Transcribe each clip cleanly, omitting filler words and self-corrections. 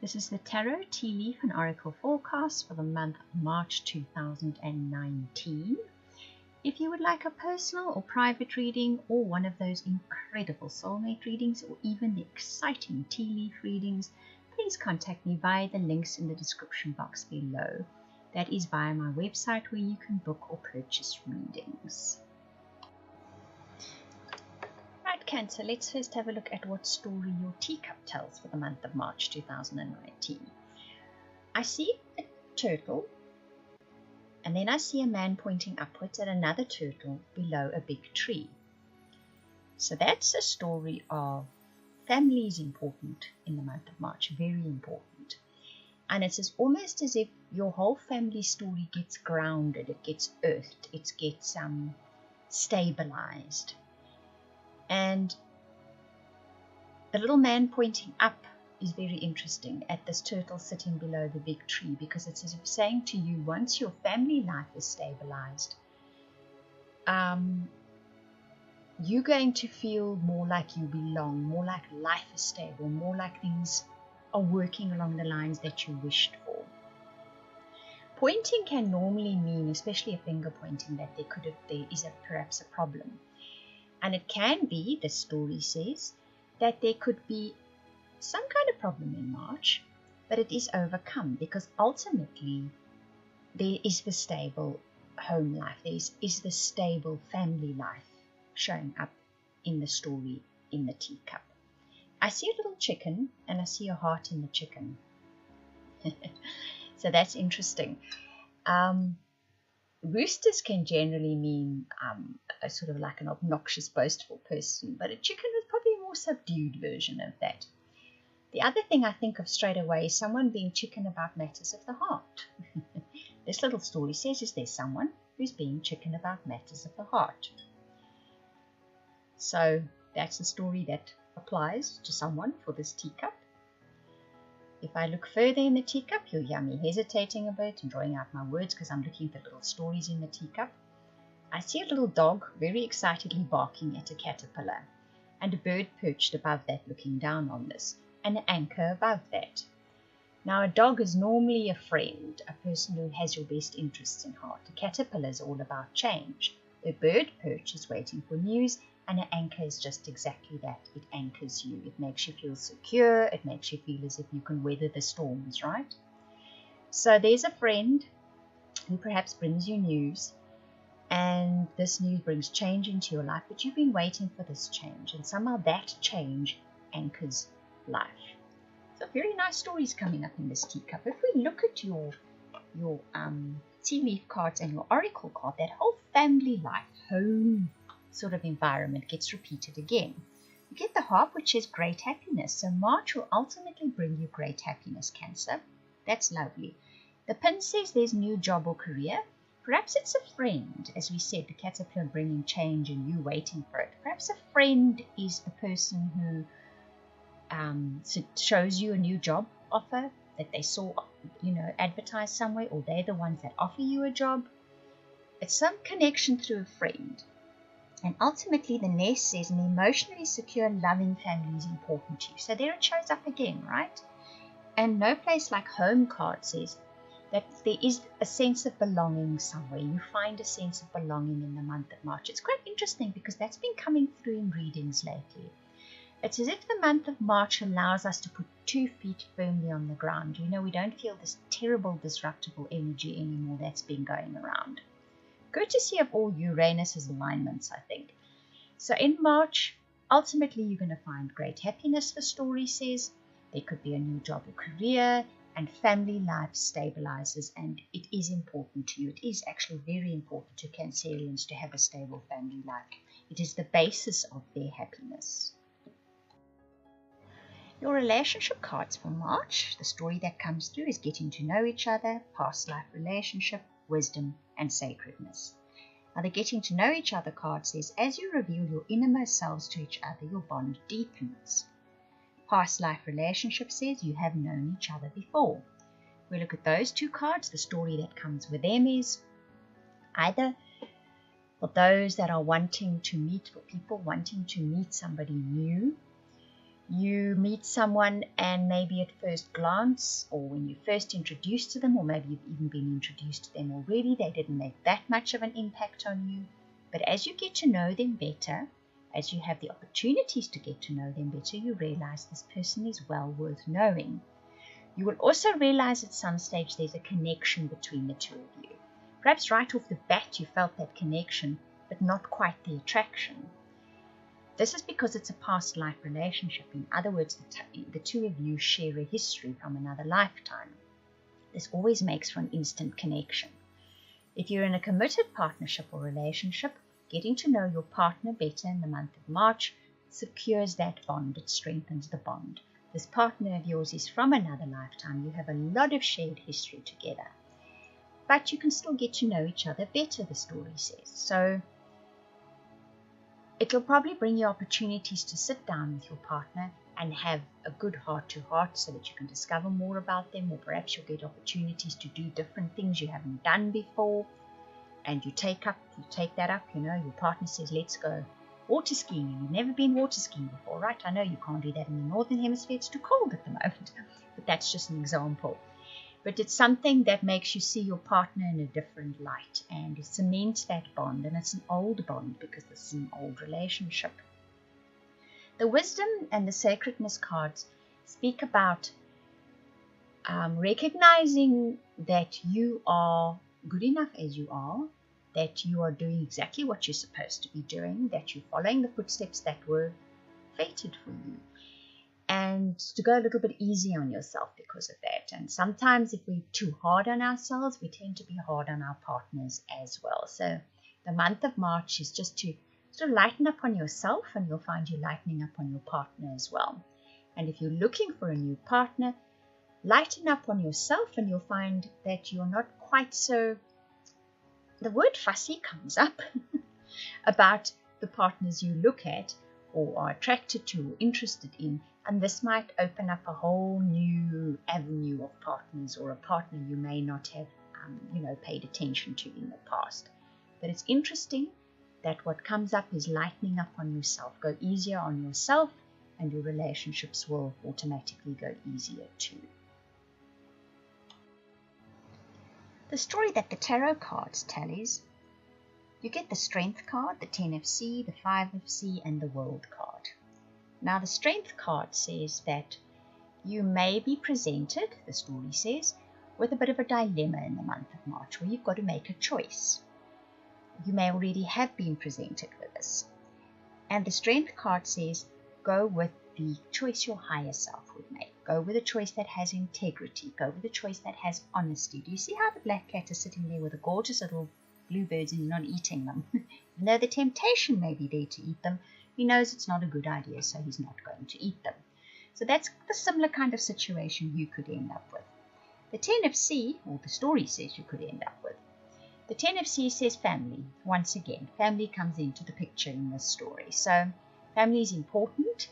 This is the Tarot, Tea Leaf and Oracle forecast for the month of March 2019. If you would like a personal or private reading, or one of those incredible soulmate readings, or even the exciting tea leaf readings, please contact me via the links in the description box below. That is via my website where you can book or purchase readings. Right, Cancer, let's first have a look at what story your teacup tells for the month of March 2019. I see a turtle, and then I see a man pointing upwards at another turtle below a big tree. So that's a story of family is important in the month of March, very important. And it's almost as if your whole family story gets grounded, it gets earthed, it gets stabilized. And the little man pointing up is very interesting at this turtle sitting below the big tree, because it's as if saying to you, once your family life is stabilized, you're going to feel more like you belong, more like life is stable, more like things are working along the lines that you wished for. Pointing can normally mean, especially a finger pointing, that there is perhaps a problem. And it can be, the story says, that there could be some kind of problem in March, but it is overcome, because ultimately there is the stable home life, there is the stable family life showing up in the story in the teacup. I see a little chicken, and I see a heart in the chicken. So that's interesting. Roosters can generally mean a sort of like an obnoxious, boastful person, but a chicken is probably a more subdued version of that. The other thing I think of straight away is someone being chicken about matters of the heart. This little story says, is there someone who's being chicken about matters of the heart? So that's the story that applies to someone for this teacup. If I look further in the teacup, you'll hear me hesitating a bit and drawing out my words because I'm looking for little stories in the teacup. I see a little dog very excitedly barking at a caterpillar, and a bird perched above that looking down on this, and an anchor above that. Now, a dog is normally a friend, a person who has your best interests in heart. A caterpillar is all about change. A bird perch is waiting for news, and an anchor is just exactly that. It anchors you. It makes you feel secure. It makes you feel as if you can weather the storms, right? So there's a friend who perhaps brings you news, and this news brings change into your life, but you've been waiting for this change, and somehow that change anchors life. So very nice stories coming up in this teacup. If we look at your tea leaf cards and your oracle card, that whole family life, home sort of environment gets repeated again. You get the harp, which is great happiness. So March will ultimately bring you great happiness, Cancer. That's lovely. The pin says there's new job or career. Perhaps it's a friend, as we said, the caterpillar bringing change and you waiting for it. Perhaps a friend is the person who shows you a new job offer that they saw, advertised somewhere, or they're the ones that offer you a job. It's some connection through a friend. And ultimately, the nest says an emotionally secure, loving family is important to you. So there it shows up again, right? And no place like home card says that there is a sense of belonging somewhere. You find a sense of belonging in the month of March. It's quite interesting because that's been coming through in readings lately. It's as if the month of March allows us to put 2 feet firmly on the ground. We don't feel this terrible, disruptible energy anymore that's been going around. Courtesy of all Uranus's alignments, I think. So in March, ultimately you're going to find great happiness, the story says. There could be a new job or career, and family life stabilizes, and it is important to you. It is actually very important to Cancerians to have a stable family life. It is the basis of their happiness. Your relationship cards for March, the story that comes through is getting to know each other, past life relationship, wisdom, and sacredness. Now the getting to know each other card says, as you reveal your innermost selves to each other, your bond deepens. Past life relationship says you have known each other before. We look at those 2 cards, the story that comes with them is either for those that are wanting to meet, for people wanting to meet somebody new, You meet someone and maybe at first glance, or when you first introduced to them, or maybe you've even been introduced to them already, they didn't make that much of an impact on you. But as you get to know them better, as you have the opportunities to get to know them better, you realize this person is well worth knowing. You will also realize at some stage there's a connection between the two of you. Perhaps right off the bat you felt that connection, but not quite the attraction. This is because it's a past life relationship. In other words, the two of you share a history from another lifetime. This always makes for an instant connection. If you're in a committed partnership or relationship, getting to know your partner better in the month of March secures that bond. It strengthens the bond. This partner of yours is from another lifetime. You have a lot of shared history together. But you can still get to know each other better, the story says. So it'll probably bring you opportunities to sit down with your partner and have a good heart-to-heart so that you can discover more about them, or perhaps you'll get opportunities to do different things you haven't done before, and you take that up, your partner says, let's go water skiing, and you've never been water skiing before, right? I know you can't do that in the Northern Hemisphere, it's too cold at the moment, but that's just an example. But it's something that makes you see your partner in a different light, and it cements that bond, and it's an old bond because this is an old relationship. The wisdom and the sacredness cards speak about recognizing that you are good enough as you are, that you are doing exactly what you're supposed to be doing, that you're following the footsteps that were fated for you, and to go a little bit easy on yourself because of that. And sometimes if we're too hard on ourselves, we tend to be hard on our partners as well. So the month of March is just to sort of lighten up on yourself, and you'll find you lightening up on your partner as well. And if you're looking for a new partner, lighten up on yourself, and you'll find that you're not quite so, the word fussy comes up about the partners you look at or are attracted to or interested in, and this might open up a whole new avenue of partners, or a partner you may not have paid attention to in the past. But it's interesting that what comes up is lightening up on yourself. Go easier on yourself, and your relationships will automatically go easier too. The story that the tarot cards tell is, you get the Strength card, the 10 of C, the 5 of C, and the World card. Now the Strength card says that you may be presented, the story says, with a bit of a dilemma in the month of March, where you've got to make a choice. You may already have been presented with this. And the Strength card says, go with the choice your higher self would make. Go with a choice that has integrity. Go with a choice that has honesty. Do you see how the black cat is sitting there with the gorgeous little bluebirds and he's not eating them? Even though the temptation may be there to eat them, he knows it's not a good idea, so he's not going to eat them. So that's the similar kind of situation you could end up with. The 10 of C, or the story says you could end up with. The 10 of C says family. Once again, family comes into the picture in this story. So family is important.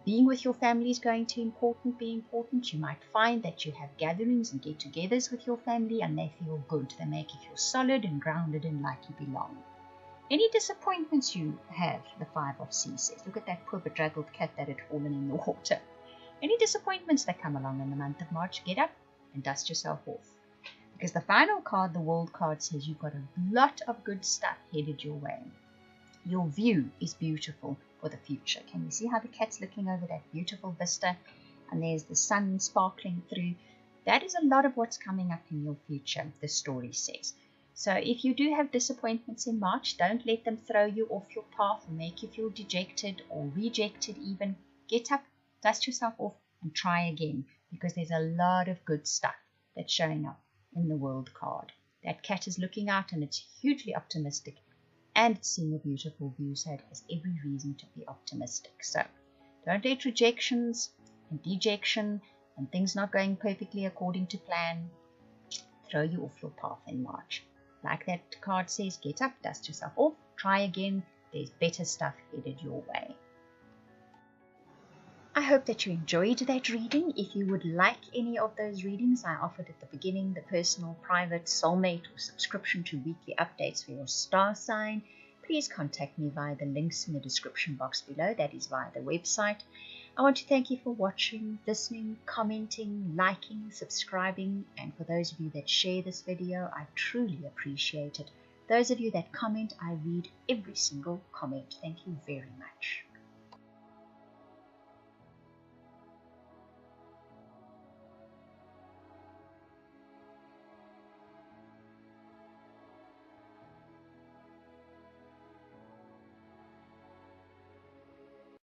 Being with your family is going to be important. You might find that you have gatherings and get-togethers with your family, and they feel good. They make you feel solid and grounded and like you belong. Any disappointments you have, the 5 of C says. Look at that poor bedraggled cat that had fallen in the water. Any disappointments that come along in the month of March, get up and dust yourself off. Because the final card, the World card, says you've got a lot of good stuff headed your way. Your view is beautiful for the future. Can you see how the cat's looking over that beautiful vista? And there's the sun sparkling through. That is a lot of what's coming up in your future, the story says. So if you do have disappointments in March, don't let them throw you off your path or make you feel dejected or rejected even. Get up, dust yourself off, and try again, because there's a lot of good stuff that's showing up in the World card. That cat is looking out, and it's hugely optimistic, and it's seeing a beautiful view, so it has every reason to be optimistic. So don't let rejections and dejection and things not going perfectly according to plan throw you off your path in March. Like that card says, get up, dust yourself off, try again. There's better stuff headed your way. I hope that you enjoyed that reading. If you would like any of those readings I offered at the beginning, the personal, private, soulmate, or subscription to weekly updates for your star sign, please contact me via the links in the description box below. That is via the website. I want to thank you for watching, listening, commenting, liking, subscribing, and for those of you that share this video, I truly appreciate it. Those of you that comment, I read every single comment. Thank you very much.